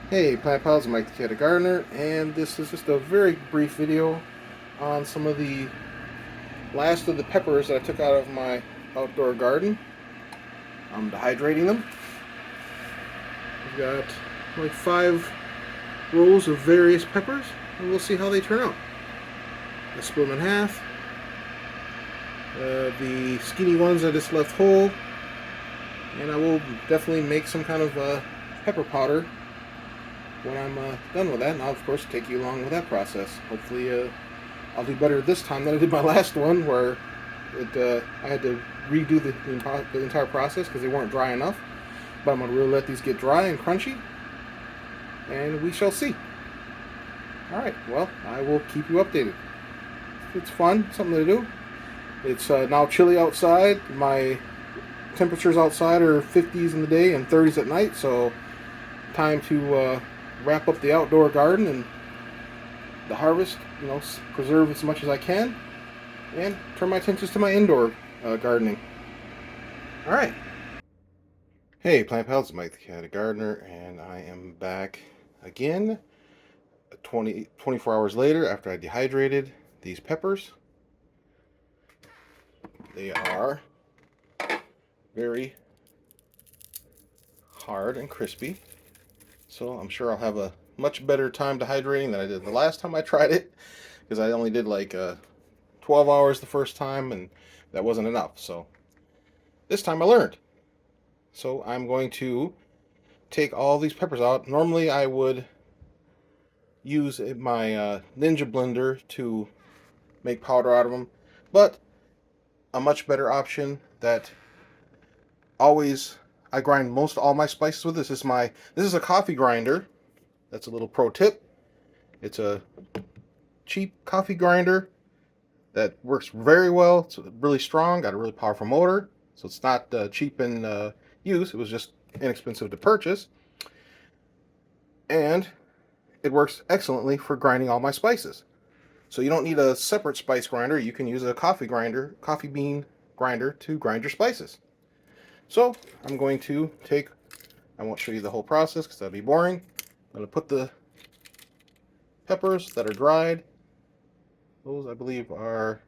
Hey Plant Pals, I'm Mike the Cat Gardener, and this is just a very brief video on some of the last of the peppers that I took out of my outdoor garden. I'm dehydrating them. I've got like 5 rows of various peppers, and we'll see how they turn out. I split them in half. The skinny ones I just left whole, and I will definitely make some kind of pepper powder when I'm done with that, and I'll of course take you along with that process. Hopefully I'll do better this time than I did my last one, where I had to redo the entire process because they weren't dry enough. But I'm going to really let these get dry and crunchy, and we shall see. Alright, well, I will keep you updated. It's fun, something to do. It's now chilly outside. My temperatures outside are 50s in the day and 30s at night, so time to wrap up the outdoor garden and the harvest, preserve as much as I can, and turn my attentions to my indoor gardening. All right. Hey, Plant Pals, Mike the Cat Gardener, and I am back again 24 hours later after I dehydrated these peppers. They are very hard and crispy, so I'm sure I'll have a much better time dehydrating than I did the last time I tried it, because I only did like 12 hours the first time, and that wasn't enough. So this time I learned. So I'm going to take all these peppers out. Normally I would use my Ninja blender to make powder out of them, but a much better option that always I grind most all my spices with this is a coffee grinder. That's a little pro tip. It's a cheap coffee grinder that works very well. It's really strong, got a really powerful motor, so it's not cheap in use. It was just inexpensive to purchase, and it works excellently for grinding all my spices. So you don't need a separate spice grinder. You can use a coffee bean grinder to grind your spices. So I'm going to I won't show you the whole process because that'd be boring. I'm going to put the peppers that are dried. Those I believe are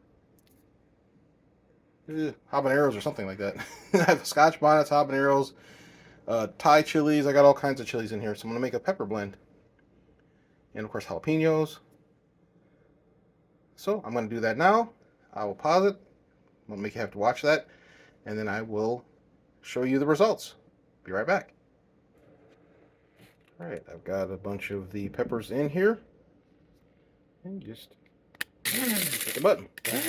habaneros or something like that. I have Scotch bonnets, habaneros, Thai chilies. I got all kinds of chilies in here. So I'm going to make a pepper blend. And of course jalapenos. So I'm going to do that now. I will pause it. I'm going to make you have to watch that. And then I will show you the results. Be right back. All right, I've got a bunch of the peppers in here. And just hit the button. Okay,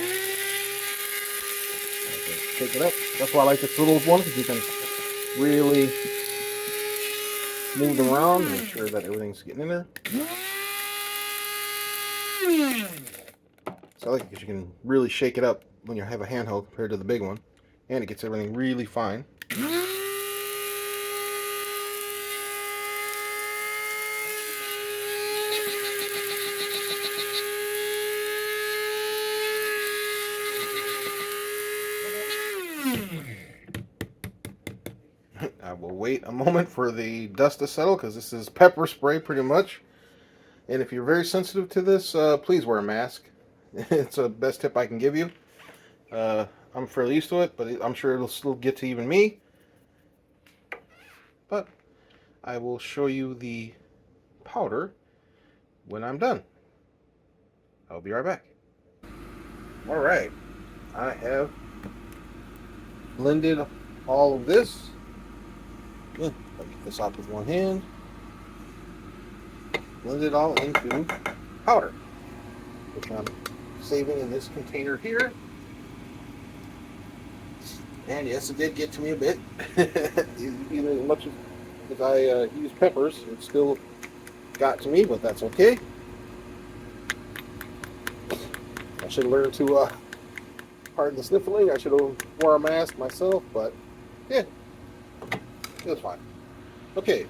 shake it up. That's why I like this little one, because you can really move them around, make sure that everything's getting in there. So I like it because you can really shake it up when you have a handheld compared to the big one. And it gets everything really fine. I will wait a moment for the dust to settle, because this is pepper spray pretty much. And if you're very sensitive to this, please wear a mask. It's the best tip I can give you. Uh, I'm fairly used to it, but I'm sure it'll still get to even me. But I will show you the powder when I'm done. I'll be right back. All right, I have blended all of this. I'll get this out with one hand. Blend it all into powder, which I'm saving in this container here. And yes, it did get to me a bit. Even as much as I use peppers, it still got to me, but that's okay. I should learn to pardon the sniffling. I should have worn a mask myself, but yeah, it was fine. Okay,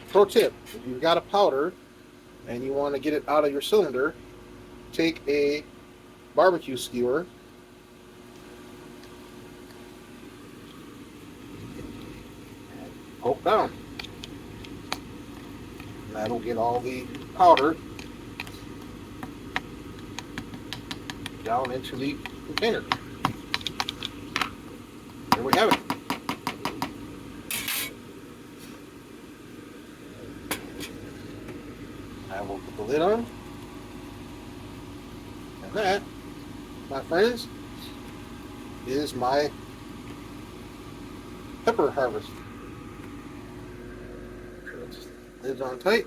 pro tip: if you've got a powder and you want to get it out of your cylinder, take a barbecue skewer, poke down. that'll get all the powder down into the container. There we have it. I will put the lid on. And that, my friends, is my pepper harvest. Lid's on tight.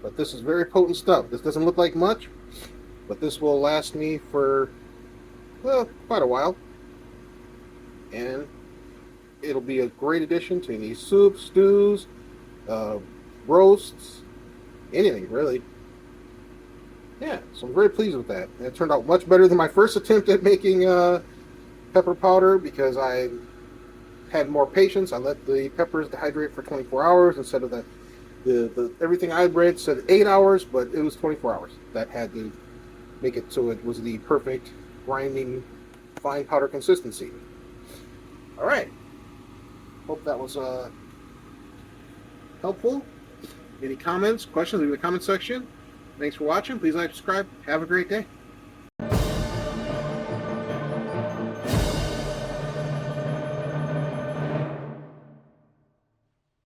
But this is very potent stuff. This doesn't look like much, but this will last me for, well, quite a while. And it'll be a great addition to any soups, stews, roasts, anything really. Yeah, so I'm very pleased with that. And it turned out much better than my first attempt at making pepper powder, because I had more patience. I let the peppers dehydrate for 24 hours instead of the everything I read said 8 hours, but it was 24 hours. That had to make it so it was the perfect grinding fine powder consistency. All right. Hope that was helpful. Any comments, questions, leave in the comment section. Thanks for watching. Please like, subscribe. Have a great day.